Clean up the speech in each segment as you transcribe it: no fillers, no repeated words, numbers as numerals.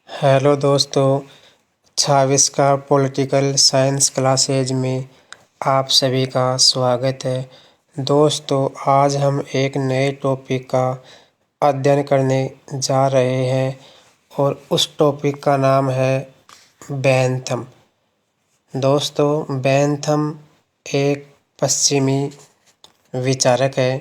Hello दोस्तों, 26 का political science classes में आप सभी का स्वागत है। दोस्तों, आज हम एक नए टॉपिक का अध्ययन करने जा रहे हैं और उस टॉपिक का नाम है बैंथम। दोस्तों, बैंथम एक पश्चिमी विचारक है।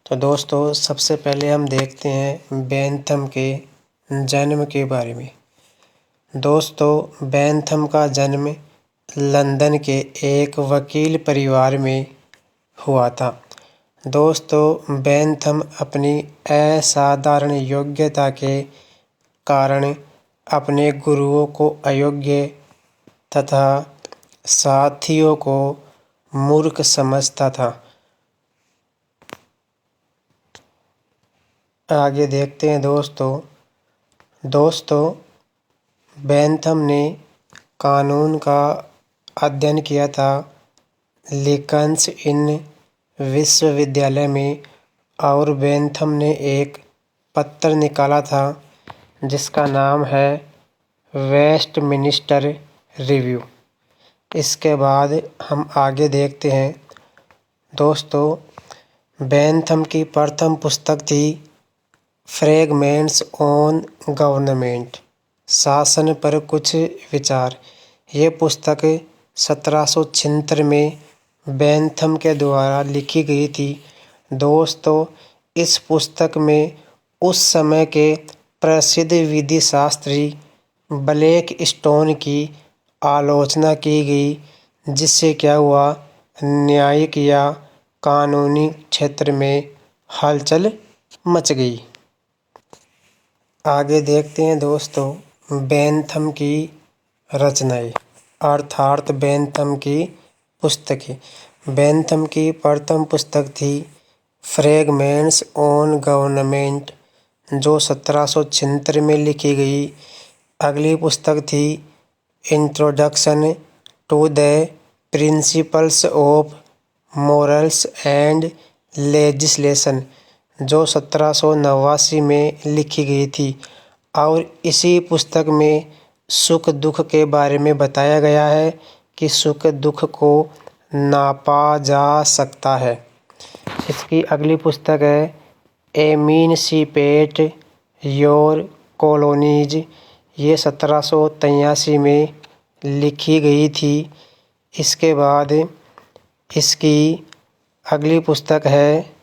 तो दोस्तों, सबसे पहले हम देखते हैं बैंथम के जन्म के बारे में। दोस्तों, बैंथम का जन्म लंदन के एक वकील परिवार में हुआ था। दोस्तों, बैंथम अपनी असाधारण योग्यता के कारण अपने गुरुओं को अयोग्य तथा साथियों को मूर्ख समझता था। आगे देखते हैं दोस्तों, बैंथम ने कानून का अध्ययन किया था लिंकन इन विश्वविद्यालय में और बैंथम ने एक पत्र निकाला था जिसका नाम है वेस्टमिनिस्टर रिव्यू। इसके बाद हम आगे देखते हैं दोस्तों, बैंथम की प्रथम पुस्तक थी फ्रेगमेंट्स ऑन गवर्नमेंट, शासन पर कुछ विचार। ये पुस्तक 1776 में बैंथम के द्वारा लिखी गई थी। दोस्तों, इस पुस्तक में उस समय के प्रसिद्ध विधि शास्त्री ब्लैक स्टोन की आलोचना की गई, जिससे क्या हुआ, न्यायिक या कानूनी क्षेत्र में हलचल मच गई। आगे देखते हैं दोस्तों, बैंथम की रचनाएं अर्थात बैंथम की पुस्तकें। बैंथम की प्रथम पुस्तक थी फ्रेगमेंट्स ऑन गवर्नमेंट, जो 1776 में लिखी गई। अगली पुस्तक थी introduction to the principles of morals and legislation, जो 1789 में लिखी गई थी। और इसी पुस्तक में सुख दुख के बारे में बताया गया है कि सुख दुख को नापा जा सकता है। इसकी अगली पुस्तक है एमिनसिपेट योर कॉलोनीज, ये 1783 में लिखी गई थी। इसके बाद इसकी अगली पुस्तक है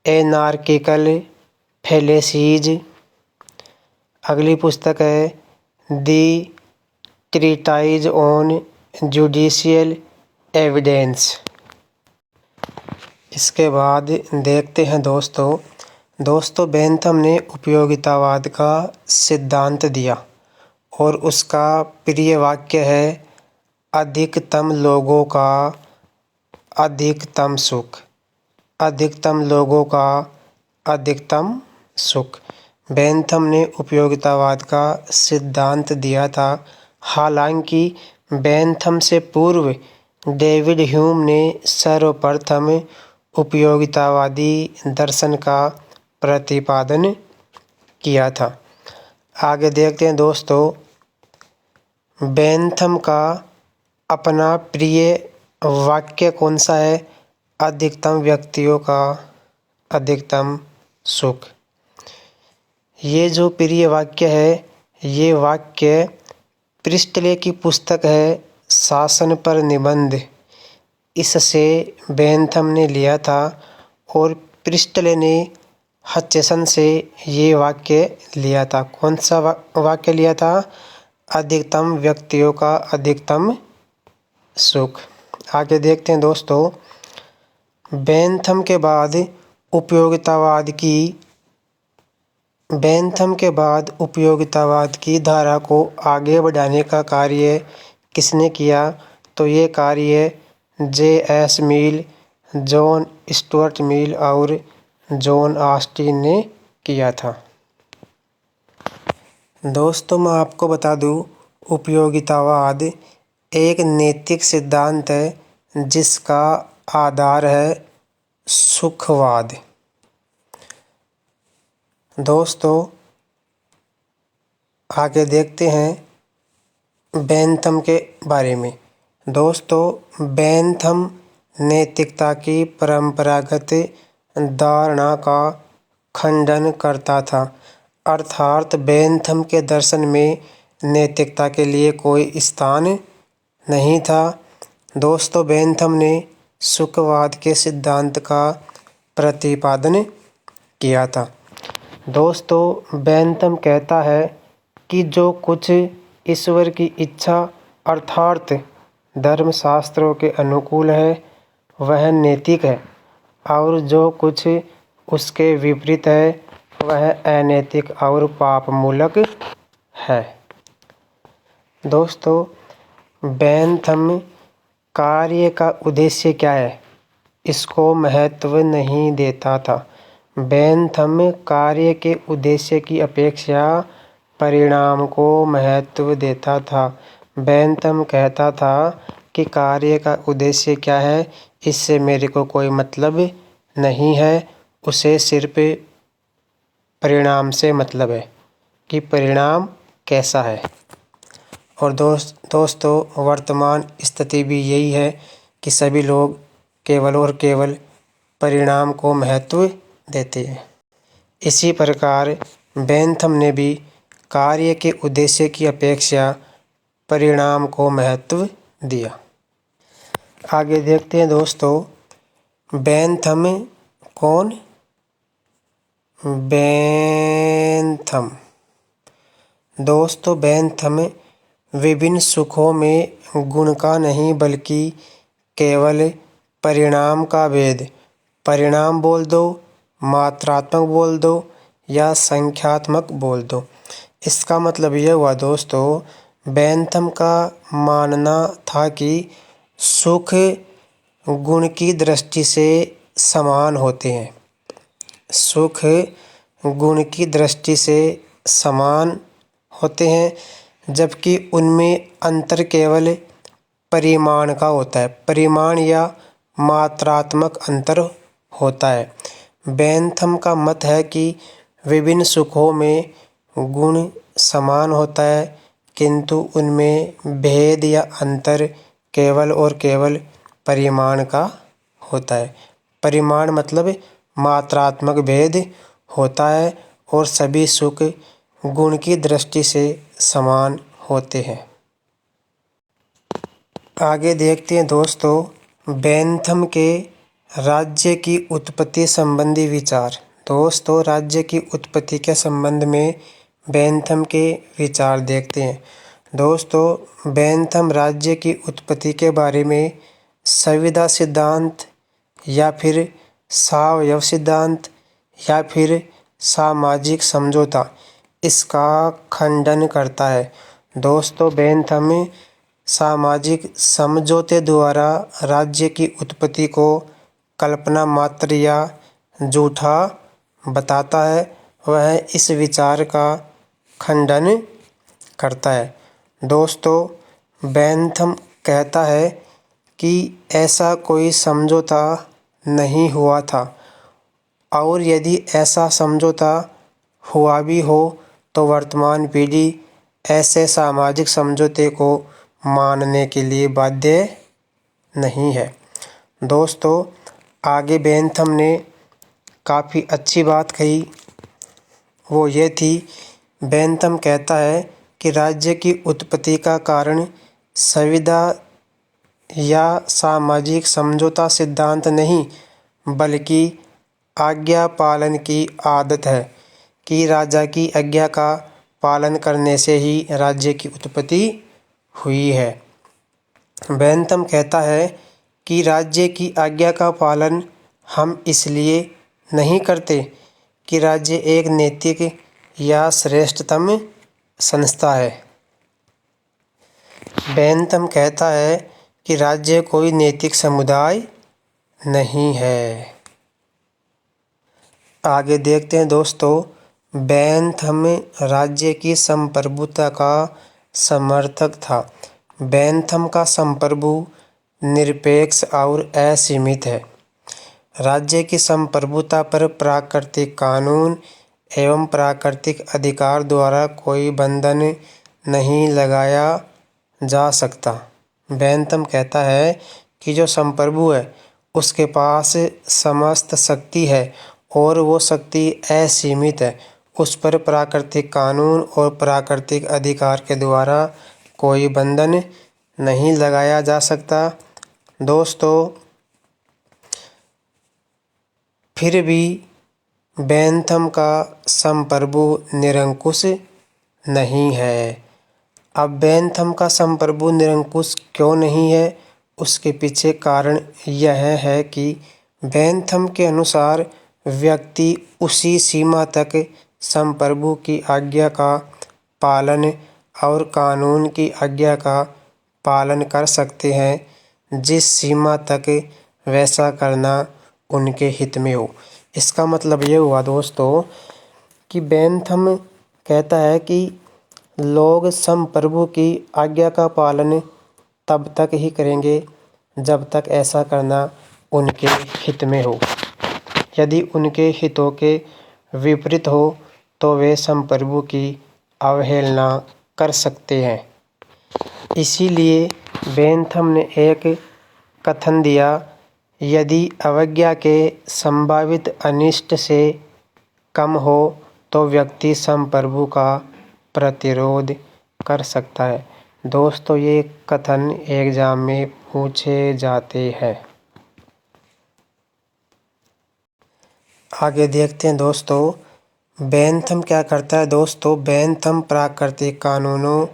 एनार्किकल फैलेसीज। अगली पुस्तक है दी ट्रीटाइज ऑन जुडिशियल एविडेंस। इसके बाद देखते हैं दोस्तों, बैंथम ने उपयोगितावाद का सिद्धांत दिया और उसका प्रिय वाक्य है अधिकतम लोगों का अधिकतम सुख। अधिकतम लोगों का अधिकतम सुख। बैंथम ने उपयोगितावाद का सिद्धांत दिया था। हालांकि बैंथम से पूर्व डेविड ह्यूम ने सर्वप्रथम उपयोगितावादी दर्शन का प्रतिपादन किया था। आगे देखते हैं दोस्तों, बैंथम का अपना प्रिय वाक्य कौन सा है? अधिकतम व्यक्तियों का अधिकतम सुख। ये जो प्रिय वाक्य है, ये वाक्य प्रिस्टले की पुस्तक है शासन पर निबंध, इससे बैंथम ने लिया था। और प्रिस्टले ने हचेसन से ये वाक्य लिया था। कौन सा वाक्य लिया था? अधिकतम व्यक्तियों का अधिकतम सुख। आगे देखते हैं दोस्तों, बैंथम के बाद उपयोगितावाद की धारा को आगे बढ़ाने का कार्य किसने किया? तो ये कार्य J.S. मिल, जॉन स्टुअर्ट मिल और जॉन ऑस्टिन ने किया था। दोस्तों, मैं आपको बता दूं, उपयोगितावाद एक नैतिक सिद्धांत है जिसका आधार है सुखवाद। दोस्तों, आगे देखते हैं बेंथम के बारे में। दोस्तों, बेंथम नैतिकता की परंपरागत धारणा का खंडन करता था, अर्थात बेंथम के दर्शन में नैतिकता के लिए कोई स्थान नहीं था। दोस्तों, बेंथम ने सुखवाद के सिद्धांत का प्रतिपादन किया था। दोस्तों, बेंथम कहता है कि जो कुछ ईश्वर की इच्छा अर्थात धर्मशास्त्रों के अनुकूल है वह नैतिक है, और जो कुछ उसके विपरीत है वह अनैतिक और पापमूलक है। दोस्तों, बेंथम कार्य का उद्देश्य क्या है, इसको महत्व नहीं देता था। बेंथम कार्य के उद्देश्य की अपेक्षा परिणाम को महत्व देता था। बेंथम कहता था कि कार्य का उद्देश्य क्या है, इससे मेरे को कोई मतलब नहीं है, उसे सिर्फ परिणाम से मतलब है कि परिणाम कैसा है। और दोस्तों, वर्तमान स्थिति भी यही है कि सभी लोग केवल और केवल परिणाम को महत्व देते हैं। इसी प्रकार बेंथम ने भी कार्य के उद्देश्य की अपेक्षा परिणाम को महत्व दिया। आगे देखते हैं दोस्तों, बेंथम कौन? बेंथम। दोस्तों, बेंथम विभिन्न सुखों में गुण का नहीं बल्कि केवल परिणाम का भेद, परिणाम बोल दो, मात्रात्मक बोल दो या संख्यात्मक बोल दो। इसका मतलब यह हुआ दोस्तों, बेंथम का मानना था कि सुख गुण की दृष्टि से समान होते हैं। सुख गुण की दृष्टि से समान होते हैं, जबकि उनमें अंतर केवल परिमाण का होता है, परिमाण या मात्रात्मक अंतर होता है। बेंथम का मत है कि विभिन्न सुखों में गुण समान होता है, किंतु उनमें भेद या अंतर केवल और केवल परिमाण का होता है। परिमाण मतलब मात्रात्मक भेद होता है और सभी सुख गुण की दृष्टि से समान होते हैं। आगे देखते हैं दोस्तों, बेंथम के राज्य की उत्पत्ति संबंधी विचार। दोस्तों, राज्य की उत्पत्ति के संबंध में बेंथम के विचार देखते हैं। दोस्तों, बेंथम राज्य की उत्पत्ति के बारे में संविदा सिद्धांत या फिर सावयव सिद्धांत या फिर सामाजिक समझौता, इसका खंडन करता है। दोस्तों, बेंथम सामाजिक समझौते द्वारा राज्य की उत्पत्ति को कल्पना मात्र या झूठा बताता है। वह इस विचार का खंडन करता है। दोस्तों, बेंथम कहता है कि ऐसा कोई समझौता नहीं हुआ था, और यदि ऐसा समझौता हुआ भी हो तो वर्तमान पीढ़ी ऐसे सामाजिक समझौते को मानने के लिए बाध्य नहीं है। दोस्तों, आगे बेंथम ने काफ़ी अच्छी बात कही, वो ये थी, बेंथम कहता है कि राज्य की उत्पत्ति का कारण संविदा या सामाजिक समझौता सिद्धांत नहीं बल्कि आज्ञा पालन की आदत है, कि राजा की आज्ञा का पालन करने से ही राज्य की उत्पत्ति हुई है। बेंथम कहता है कि राज्य की आज्ञा का पालन हम इसलिए नहीं करते कि राज्य एक नैतिक या श्रेष्ठतम संस्था है। बेंथम कहता है कि राज्य कोई नैतिक समुदाय नहीं है। आगे देखते हैं दोस्तों, बेंथम राज्य की संप्रभुता का समर्थक था। बेंथम का संप्रभु निरपेक्ष और असीमित है। राज्य की संप्रभुता पर प्राकृतिक कानून एवं प्राकृतिक अधिकार द्वारा कोई बंधन नहीं लगाया जा सकता। बेंथम कहता है कि जो संप्रभु है उसके पास समस्त शक्ति है और वो शक्ति असीमित है। उस पर प्राकृतिक कानून और प्राकृतिक अधिकार के द्वारा कोई बंधन नहीं लगाया जा सकता। दोस्तों, फिर भी बेंथम का संप्रभु निरंकुश नहीं है। अब बेंथम का संप्रभु निरंकुश क्यों नहीं है, उसके पीछे कारण यह है कि बेंथम के अनुसार व्यक्ति उसी सीमा तक संप्रभु की आज्ञा का पालन और कानून की आज्ञा का पालन कर सकते हैं जिस सीमा तक वैसा करना उनके हित में हो। इसका मतलब ये हुआ दोस्तों कि बेंथम कहता है कि लोग संप्रभु की आज्ञा का पालन तब तक ही करेंगे जब तक ऐसा करना उनके हित में हो। यदि उनके हितों के विपरीत हो तो वे संप्रभु की अवहेलना कर सकते हैं। इसीलिए बेंथम ने एक कथन दिया, यदि अवज्ञा के संभावित अनिष्ट से कम हो तो व्यक्ति संप्रभु का प्रतिरोध कर सकता है। दोस्तों, ये कथन एग्जाम में पूछे जाते हैं। आगे देखते हैं दोस्तों, बेंथम क्या करता है। दोस्तों, बेंथम प्राकृतिक कानूनों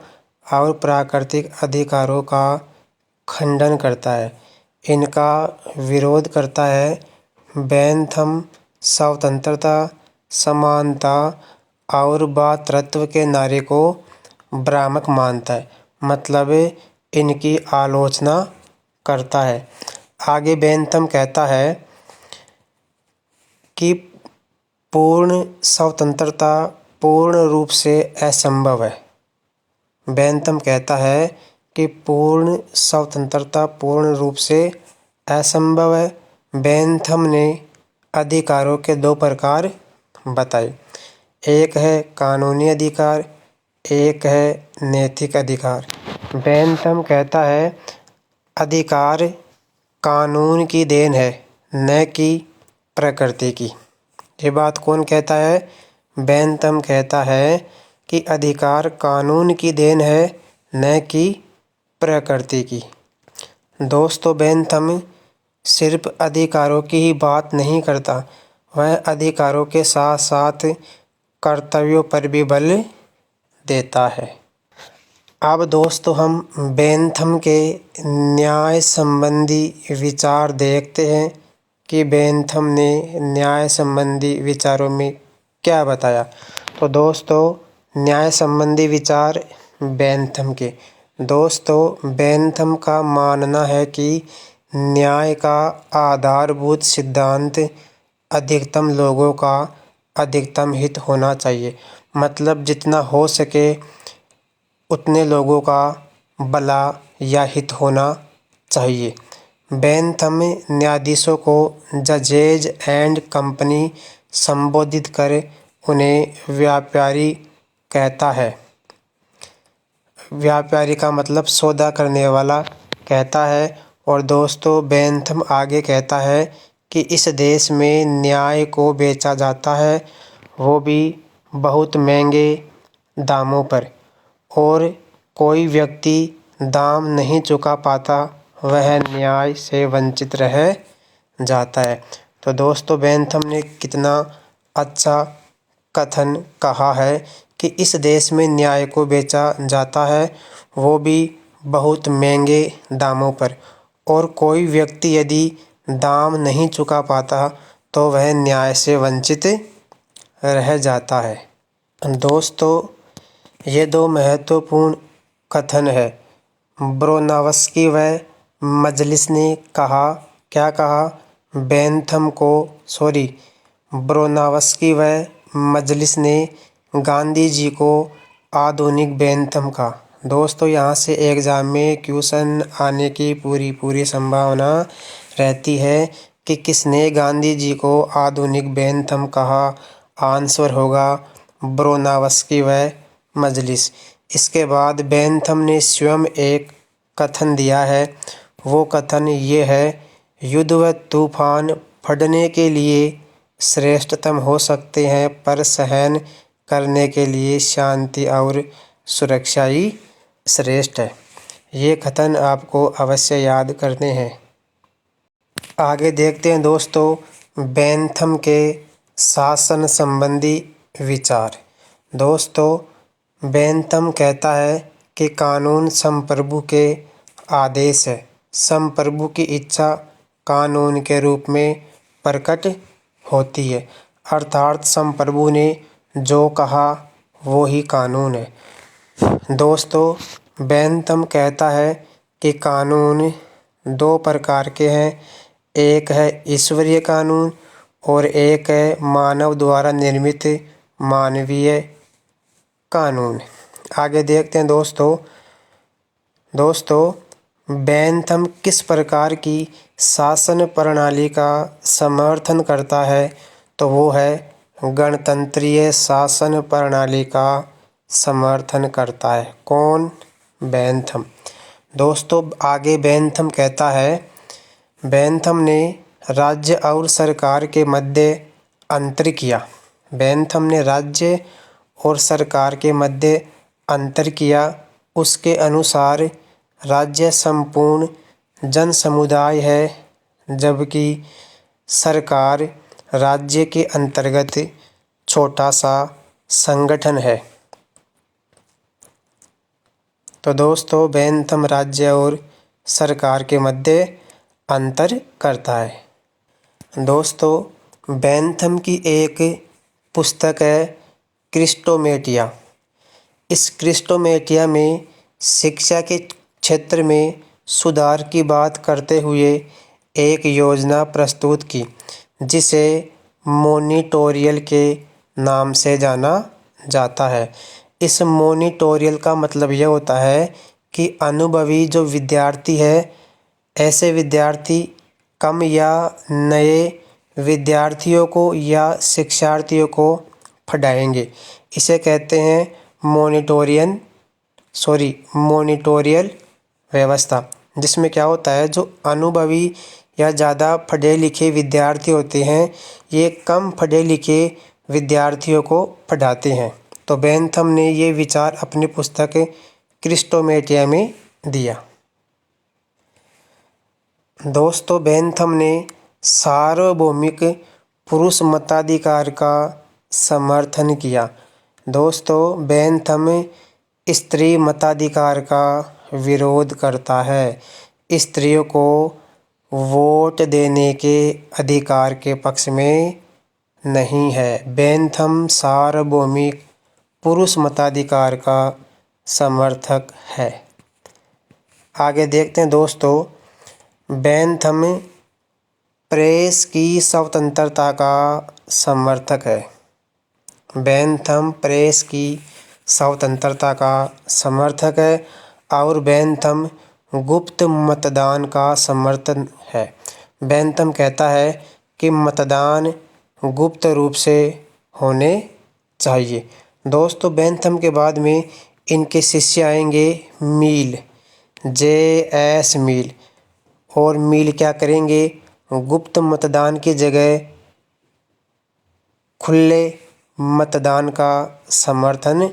और प्राकृतिक अधिकारों का खंडन करता है, इनका विरोध करता है। बेंथम स्वतंत्रता, समानता और भातृत्व के नारे को भ्रामक मानता है, मतलब इनकी आलोचना करता है। आगे बेंथम कहता है कि पूर्ण स्वतंत्रता पूर्ण रूप से असंभव है। बेंथम कहता है कि पूर्ण स्वतंत्रता पूर्ण रूप से असंभव है। बेंथम ने अधिकारों के दो प्रकार बताए, एक है कानूनी अधिकार, एक है नैतिक अधिकार। बेंथम कहता है अधिकार कानून की देन है, न कि प्रकृति की। ये बात कौन कहता है? बेंथम कहता है कि अधिकार कानून की देन है, न कि प्रकृति की। दोस्तों, बेंथम सिर्फ अधिकारों की ही बात नहीं करता, वह अधिकारों के साथ साथ कर्तव्यों पर भी बल देता है। अब दोस्तों, हम बेंथम के न्याय संबंधी विचार देखते हैं कि बेंथम ने न्याय संबंधी विचारों में क्या बताया। तो दोस्तों, न्याय संबंधी विचार बेंथम के। दोस्तों, बेंथम का मानना है कि न्याय का आधारभूत सिद्धांत अधिकतम लोगों का अधिकतम हित होना चाहिए, मतलब जितना हो सके उतने लोगों का भला या हित होना चाहिए। बेंथम न्यायाधीशों को जजेज एंड कंपनी संबोधित कर उन्हें व्यापारी कहता है। व्यापारी का मतलब सौदा करने वाला कहता है। और दोस्तों, बेंथम आगे कहता है कि इस देश में न्याय को बेचा जाता है, वो भी बहुत महंगे दामों पर, और कोई व्यक्ति दाम नहीं चुका पाता वह न्याय से वंचित रह जाता है। तो दोस्तों, बेंथम ने कितना अच्छा कथन कहा है कि इस देश में न्याय को बेचा जाता है, वो भी बहुत महंगे दामों पर, और कोई व्यक्ति यदि दाम नहीं चुका पाता तो वह न्याय से वंचित रह जाता है। दोस्तों, ये दो महत्वपूर्ण कथन है। ब्रोनावस्की व मजलिस ने कहा, क्या कहा? ब्रोनावस्की व मजलिस ने गांधी जी को आधुनिक बेंथम कहा। दोस्तों, यहाँ से एग्जाम में क्वेश्चन आने की पूरी संभावना रहती है कि किसने गांधी जी को आधुनिक बेंथम कहा आंसर होगा ब्रोनावस्की व मजलिस। इसके बाद बेंथम ने स्वयं एक कथन दिया है। वो कथन ये है, युद्ध व तूफान फटने के लिए श्रेष्ठतम हो सकते हैं, पर सहन करने के लिए शांति और सुरक्षा ही श्रेष्ठ है। ये कथन आपको अवश्य याद करने हैं। आगे देखते हैं दोस्तों बेंथम के शासन संबंधी विचार। दोस्तों बेंथम कहता है कि कानून संप्रभु के आदेश है। संप्रभु की इच्छा कानून के रूप में प्रकट होती है, अर्थात संप्रभु ने जो कहा वो ही कानून है। दोस्तों बेंथम कहता है कि कानून दो प्रकार के हैं, एक है ईश्वरीय कानून और एक है मानव द्वारा निर्मित मानवीय कानून। आगे देखते हैं दोस्तों बेंथम किस प्रकार की शासन प्रणाली का समर्थन करता है, तो वो है गणतंत्रीय शासन प्रणाली का समर्थन करता है। कौन? बेंथम। दोस्तों आगे बेंथम कहता है, बेंथम ने राज्य और सरकार के मध्य अंतर किया। बेंथम ने राज्य और सरकार के मध्य अंतर किया। उसके अनुसार राज्य संपूर्ण जन समुदाय है, जबकि सरकार राज्य के अंतर्गत छोटा सा संगठन है। तो दोस्तों बेंथम राज्य और सरकार के मध्य अंतर करता है। दोस्तों बेंथम की एक पुस्तक है क्रिस्टोमेटिया। इस क्रिस्टोमेटिया में शिक्षा के क्षेत्र में सुधार की बात करते हुए एक योजना प्रस्तुत की, जिसे मोनिटोरियल के नाम से जाना जाता है। इस मोनिटोरियल का मतलब यह होता है कि अनुभवी जो विद्यार्थी है, ऐसे विद्यार्थी कम या नए विद्यार्थियों को या शिक्षार्थियों को पढ़ाएंगे। इसे कहते हैं मोनिटोरियल व्यवस्था, जिसमें क्या होता है, जो अनुभवी या ज़्यादा पढ़े लिखे विद्यार्थी होते हैं, ये कम पढ़े लिखे विद्यार्थियों को पढ़ाते हैं। तो बेंथम ने ये विचार अपनी पुस्तक क्रिस्टोमेटिया में दिया। दोस्तों बेंथम ने सार्वभौमिक पुरुष मताधिकार का समर्थन किया। दोस्तों बेंथम स्त्री मताधिकार का विरोध करता है। स्त्रियों को वोट देने के अधिकार के पक्ष में नहीं है। बेंथम सार्वभौमिक पुरुष मताधिकार का समर्थक है। आगे देखते हैं दोस्तों बेंथम प्रेस की स्वतंत्रता का समर्थक है। बेंथम प्रेस की स्वतंत्रता का समर्थक है और बेंथम गुप्त मतदान का समर्थन है। बेंथम कहता है कि मतदान गुप्त रूप से होने चाहिए। दोस्तों बेंथम के बाद में इनके शिष्य आएंगे मील, J.S. मील। और मील क्या करेंगे, गुप्त मतदान की जगह खुले मतदान का समर्थन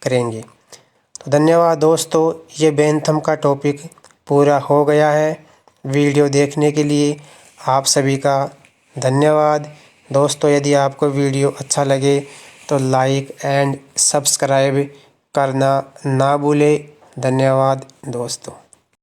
करेंगे। तो धन्यवाद दोस्तों, ये बेंथम का टॉपिक पूरा हो गया है। वीडियो देखने के लिए आप सभी का धन्यवाद। दोस्तों यदि आपको वीडियो अच्छा लगे तो लाइक एंड सब्सक्राइब करना ना भूलें। धन्यवाद दोस्तों।